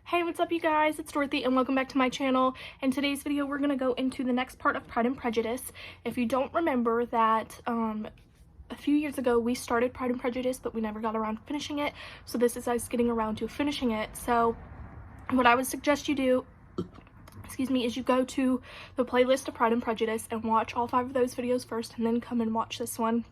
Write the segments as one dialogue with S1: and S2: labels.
S1: Hey, what's up you guys? It's Dorothy and welcome back to my channel. In today's video, we're going to go into the next part of Pride and Prejudice. If you don't remember that, a few years ago we started Pride and Prejudice, but we never got around to finishing it. So this is us getting around to finishing it. So what I would suggest you do, is you go to the playlist of Pride and Prejudice and watch all 5 of those videos first and then come and watch this one.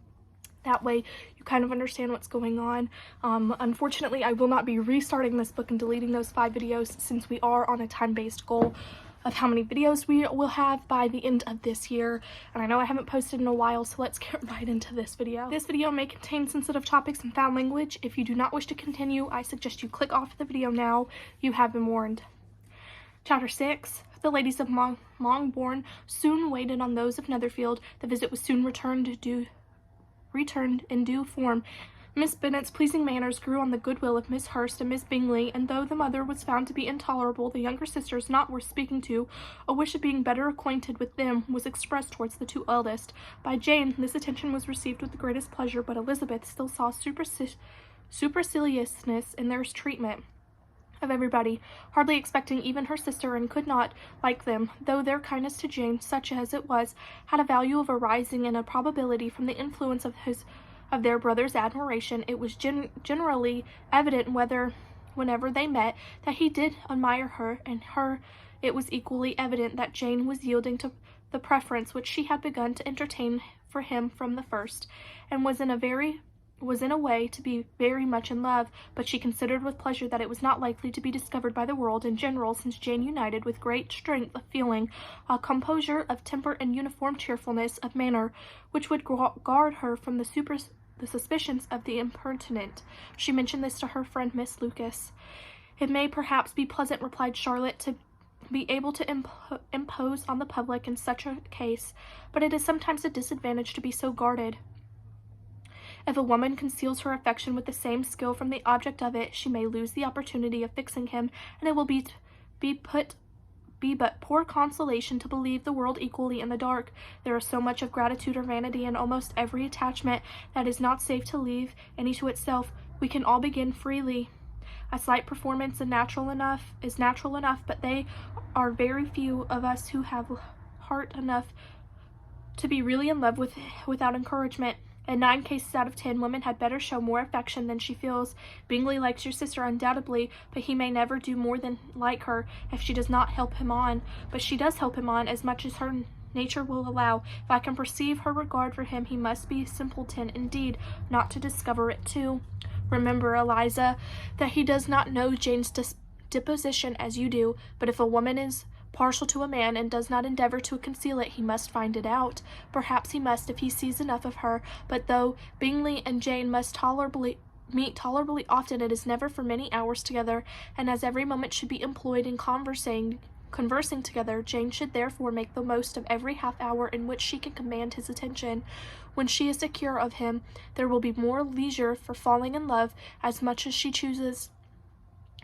S1: That way you kind of understand what's going on. Unfortunately, I will not be restarting this book and deleting those 5 videos since we are on a time-based goal of how many videos we will have by the end of this year. And I know I haven't posted in a while, so let's get right into this video. This video may contain sensitive topics and foul language. If you do not wish to continue, I suggest you click off the video now. You have been warned. Chapter 6. The ladies of Longbourn soon waited on those of Netherfield. The visit was soon returned in due form. Miss Bennet's pleasing manners grew on the goodwill of Miss Hurst and Miss Bingley, and though the mother was found to be intolerable, the younger sisters not worth speaking to, a wish of being better acquainted with them was expressed towards the 2 eldest. By Jane, this attention was received with the greatest pleasure, but Elizabeth still saw superciliousness in their treatment of everybody, hardly expecting even her sister, and could not like them, though their kindness to Jane, such as it was, had a value of arising in a probability from the influence of their brother's admiration. It was generally evident whenever they met that he did admire her, and it was equally evident that Jane was yielding to the preference which she had begun to entertain for him from the first, and was in a way to be very much in love, but she considered with pleasure that it was not likely to be discovered by the world in general, since Jane united with great strength of feeling, a composure of temper and uniform cheerfulness of manner, which would guard her from the suspicions of the impertinent. She mentioned this to her friend Miss Lucas. It may perhaps be pleasant, replied Charlotte, to be able to impose on the public in such a case, but it is sometimes a disadvantage to be so guarded. If a woman conceals her affection with the same skill from the object of it, she may lose the opportunity of fixing him, and it will be but poor consolation to believe the world equally in the dark. There is so much of gratitude or vanity in almost every attachment that is not safe to leave any to itself. We can all begin freely. A slight performance is natural enough, but they are very few of us who have heart enough to be really in love without encouragement. In 9 cases out of 10, women had better show more affection than she feels. Bingley likes your sister undoubtedly, but he may never do more than like her if she does not help him on. But she does help him on as much as her nature will allow. If I can perceive her regard for him, he must be a simpleton indeed not to discover it too. Remember, Eliza, that he does not know Jane's disposition as you do, but if a woman is partial to a man and does not endeavor to conceal it, he must find it out. Perhaps he must if he sees enough of her, but though Bingley and Jane must meet tolerably often, it is never for many hours together, and as every moment should be employed in conversing together, Jane should therefore make the most of every half hour in which she can command his attention. When she is secure of him, there will be more leisure for falling in love as much as she chooses.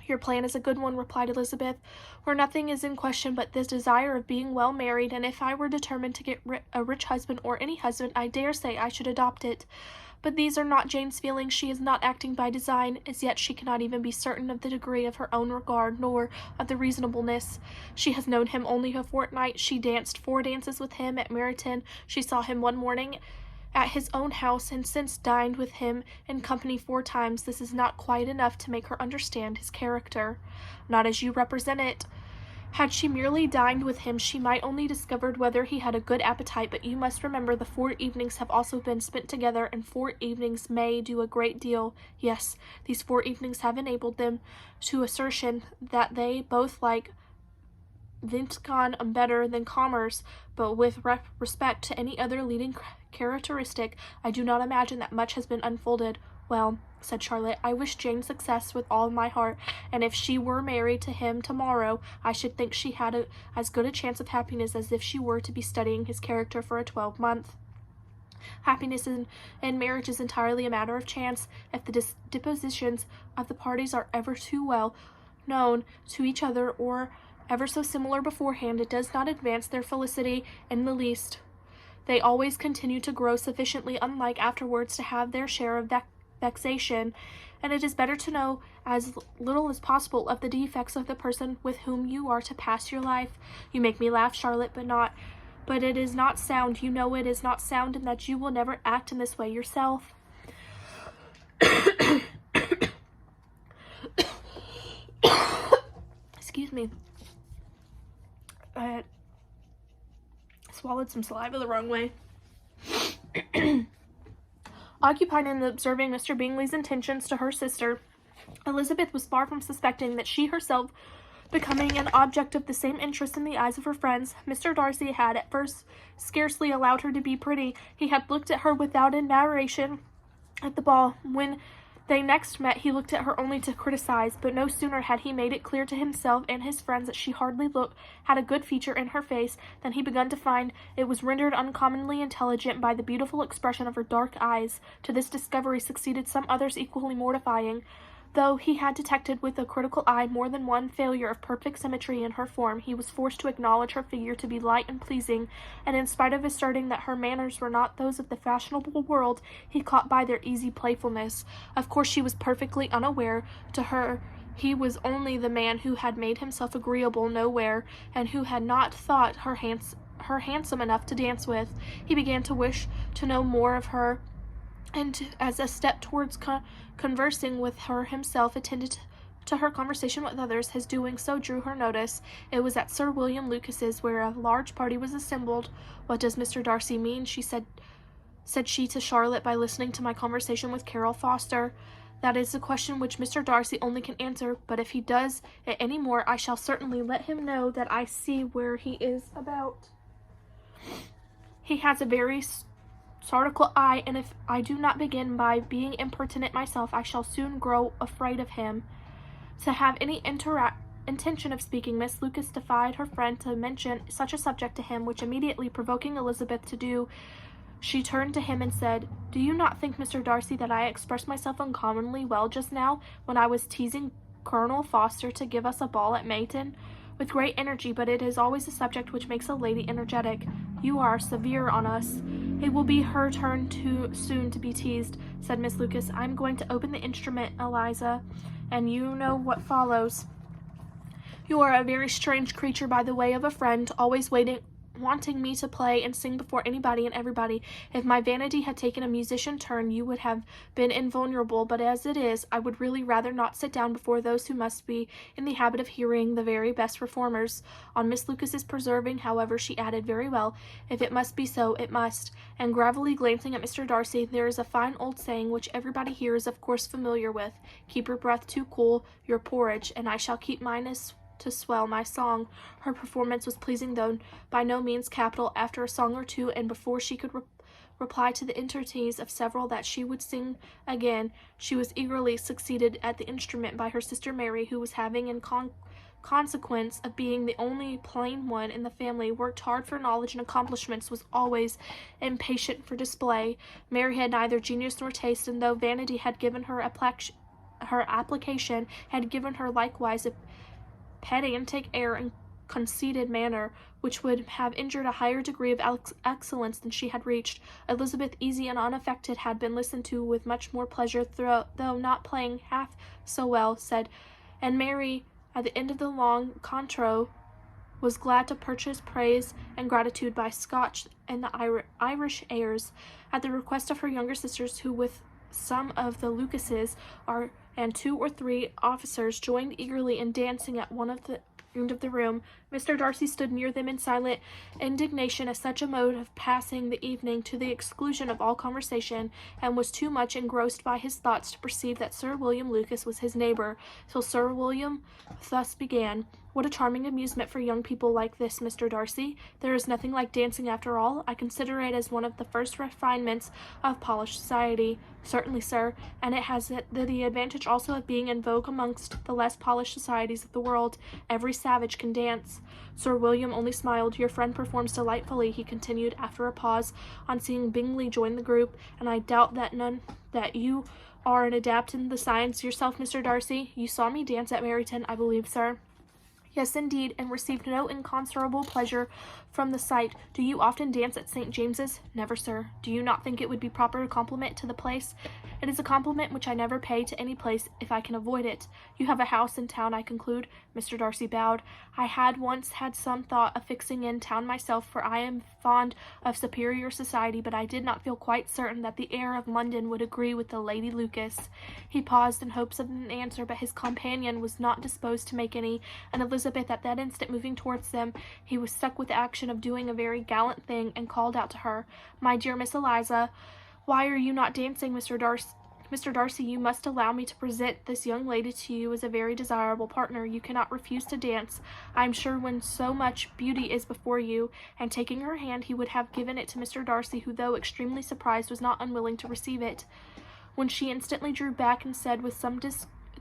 S1: Your plan is a good one, replied Elizabeth, where nothing is in question but this desire of being well married, and if I were determined to get a rich husband, or any husband, I dare say I should adopt it. But these are not Jane's feelings. She is not acting by design. As yet she cannot even be certain of the degree of her own regard, nor of the reasonableness. She has known him only a fortnight. She danced 4 dances with him at Meryton. She saw him one morning at his own house, and since dined with him in company 4 times. This is not quite enough to make her understand his character. Not as you represent it. Had she merely dined with him, she might only discovered whether he had a good appetite, but you must remember the 4 evenings have also been spent together, and 4 evenings may do a great deal. Yes, these 4 evenings have enabled them to assertion that they both like Vintcon better than commerce, but with respect to any other leading characteristic, I do not imagine that much has been unfolded. Well, said Charlotte, I wish Jane success with all my heart, and if she were married to him tomorrow, I should think she had as good a chance of happiness as if she were to be studying his character for a 12-month. Happiness in marriage is entirely a matter of chance. If the dispositions of the parties are ever too well known to each other, or ever so similar beforehand, it does not advance their felicity in the least. They always continue to grow sufficiently unlike afterwards to have their share of vexation, and it is better to know as little as possible of the defects of the person with whom you are to pass your life. You make me laugh, Charlotte, but it is not sound. You know it is not sound, and that you will never act in this way yourself. Excuse me. I swallowed some saliva the wrong way. Occupied in observing Mr. Bingley's intentions to her sister, Elizabeth was far from suspecting that she herself, becoming an object of the same interest in the eyes of her friends. Mr. Darcy had at first scarcely allowed her to be pretty. He had looked at her without admiration at the ball. When they next met, he looked at her only to criticize, but no sooner had he made it clear to himself and his friends that she hardly had a good feature in her face than he begun to find it was rendered uncommonly intelligent by the beautiful expression of her dark eyes. To this discovery succeeded some others equally mortifying. Though he had detected with a critical eye more than one failure of perfect symmetry in her form, he was forced to acknowledge her figure to be light and pleasing, and in spite of asserting that her manners were not those of the fashionable world, he caught by their easy playfulness. Of course she was perfectly unaware. To her he was only the man who had made himself agreeable nowhere, and who had not thought her handsome enough to dance with. He began to wish to know more of her, and as a step towards conversing with her himself attended to her conversation with others, his doing so drew her notice. It was at Sir William Lucas's, where a large party was assembled. "What does Mr. Darcy mean?" said she to Charlotte, "by listening to my conversation with Carol Foster?" "That is a question which Mr. Darcy only can answer, but if he does it any more, I shall certainly let him know that I see where he is about. He has a very sardical eye, and if I do not begin by being impertinent myself, I shall soon grow afraid of him." To have any intention of speaking, Miss Lucas defied her friend to mention such a subject to him, which immediately provoking Elizabeth to do, she turned to him and said, "Do you not think, Mr. Darcy, that I expressed myself uncommonly well just now, when I was teasing Colonel Foster to give us a ball at Mayton?" "With great energy, but it is always a subject which makes a lady energetic. You are severe on us." "It will be her turn soon to be teased," said Miss Lucas. "I am going to open the instrument, Eliza, and you know what follows. You are a very strange creature by the way of a friend, always wanting me to play and sing before anybody and everybody. If my vanity had taken a musician turn, you would have been invulnerable, but as it is, I would really rather not sit down before those who must be in the habit of hearing the very best performers." On Miss Lucas's preserving, however, she added, "Very well, if it must be so, it must." And gravely glancing at Mr. Darcy, "There is a fine old saying which everybody here is of course familiar with, 'Keep your breath to cool your porridge,' and I shall keep mine as to swell my song." Her performance was pleasing, though by no means capital. After a song or two, and before she could reply to the entreaties of several that she would sing again, she was eagerly succeeded at the instrument by her sister Mary, who was having, in consequence of being the only plain one in the family, worked hard for knowledge and accomplishments, was always impatient for display. Mary had neither genius nor taste, and though vanity had given her application, had given her likewise a pedantic air and conceited manner, which would have injured a higher degree of excellence than she had reached. Elizabeth, easy and unaffected, had been listened to with much more pleasure, though not playing half so well, and Mary, at the end of the long concerto, was glad to purchase praise and gratitude by Scotch and the Irish airs, at the request of her younger sisters, who, with some of the Lucases and 2 or 3 officers, joined eagerly in dancing at one of the end of the room. Mr. Darcy stood near them in silent indignation at such a mode of passing the evening, to the exclusion of all conversation, and was too much engrossed by his thoughts to perceive that Sir William Lucas was his neighbour, till Sir William thus began: "What a charming amusement for young people like this, Mr. Darcy! There is nothing like dancing after all. I consider it as one of the first refinements of polished society." "Certainly, sir, and it has the advantage also of being in vogue amongst the less polished societies of the world. Every savage can dance." Sir William only smiled. "Your friend performs delightfully," he continued, after a pause, on seeing Bingley join the group, "and I doubt that you are an adept in the science yourself, Mr. Darcy. You saw me dance at Meryton, I believe, sir?" "Yes, indeed, and received no inconsiderable pleasure from the sight. Do you often dance at St. James's?" "Never, sir." "Do you not think it would be proper compliment to the place It is a compliment which I never pay to any place if I can avoid it. You have a house in town, I conclude. Mr. Darcy bowed. I had once had some thought of fixing in town myself, for I am fond of superior society, but I did not feel quite certain that the air of London would agree with the Lady Lucas. He paused in hopes of an answer, but his companion was not disposed to make any, and Elizabeth at that instant moving towards them, he was struck with the action of doing a very gallant thing, and called out to her, "My dear Miss Eliza, why are you not dancing, Mr. Darcy, you must allow me to present this young lady to you as a very desirable partner. You cannot refuse to dance, I am sure, when so much beauty is before you." And taking her hand, he would have given it to Mr. Darcy, who, though extremely surprised, was not unwilling to receive it, when she instantly drew back and said with some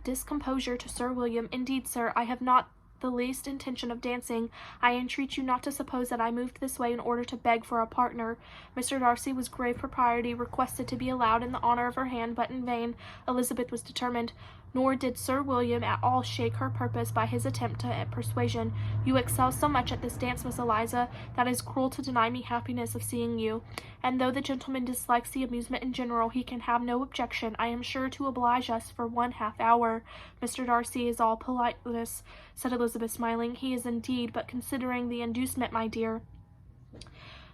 S1: discomposure to Sir William, "Indeed, sir, I have not the least intention of dancing. I entreat you not to suppose that I moved this way in order to beg for a partner." Mr. Darcy, with grave propriety, requested to be allowed in the honor of her hand, but in vain. Elizabeth was determined. Nor did Sir William at all shake her purpose by his attempt at persuasion. "You excel so much at this dance, Miss Eliza, that it is cruel to deny me happiness of seeing you. And though the gentleman dislikes the amusement in general, he can have no objection, I am sure, to oblige us for 1/2 hour. Mr. Darcy is all politeness," said Elizabeth, smiling. "He is indeed, but considering the inducement, my dear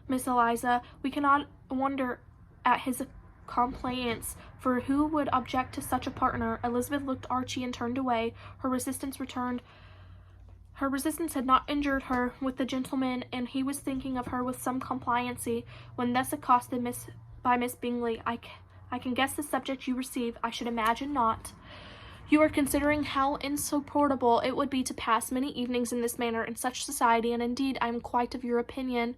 S1: Miss Eliza, we cannot wonder at his complaisance, for who would object to such a partner?" Elizabeth looked Archie and turned away. Her resistance had not injured her with the gentleman, and he was thinking of her with some complacency, when thus accosted by Miss Bingley. I can guess the subject you receive. I should imagine not. You are considering how insupportable it would be to pass many evenings in this manner in such society, and indeed I am quite of your opinion.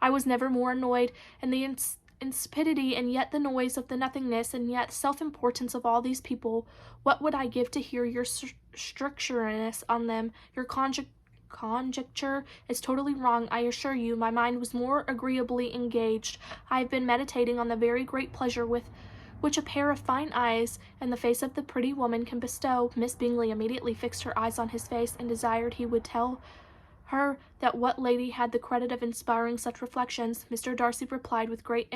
S1: I was never more annoyed, and the insipidity, and yet the noise of the nothingness, and yet self-importance of all these people. What would I give to hear your strictureness on them? Your conjecture is totally wrong, I assure you. My mind was more agreeably engaged. I have been meditating on the very great pleasure which a pair of fine eyes and the face of the pretty woman can bestow." Miss Bingley immediately fixed her eyes on his face, and desired he would tell her that what lady had the credit of inspiring such reflections. Mr. Darcy replied with great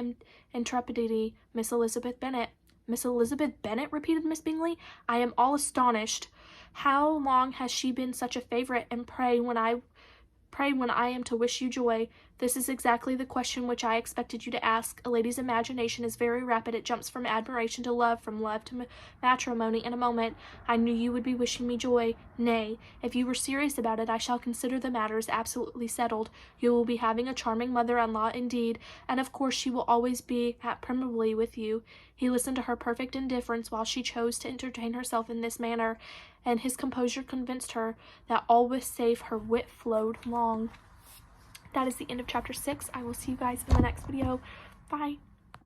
S1: intrepidity, "Miss Elizabeth Bennet." "Miss Elizabeth Bennet?" repeated Miss Bingley. "I am all astonished. How long has she been such a favourite? And pray, when I am to wish you joy?" "This is exactly the question which I expected you to ask. A lady's imagination is very rapid. It jumps from admiration to love, from love to matrimony in a moment. I knew you would be wishing me joy. Nay, if you were serious about it, I shall consider the matter as absolutely settled. You will be having a charming mother-in-law indeed, and of course she will always be at Pemberley with you." He listened to her perfect indifference while she chose to entertain herself in this manner, and his composure convinced her that all was safe. Her wit flowed long. That is the end of chapter 6. I will see you guys in the next video. Bye.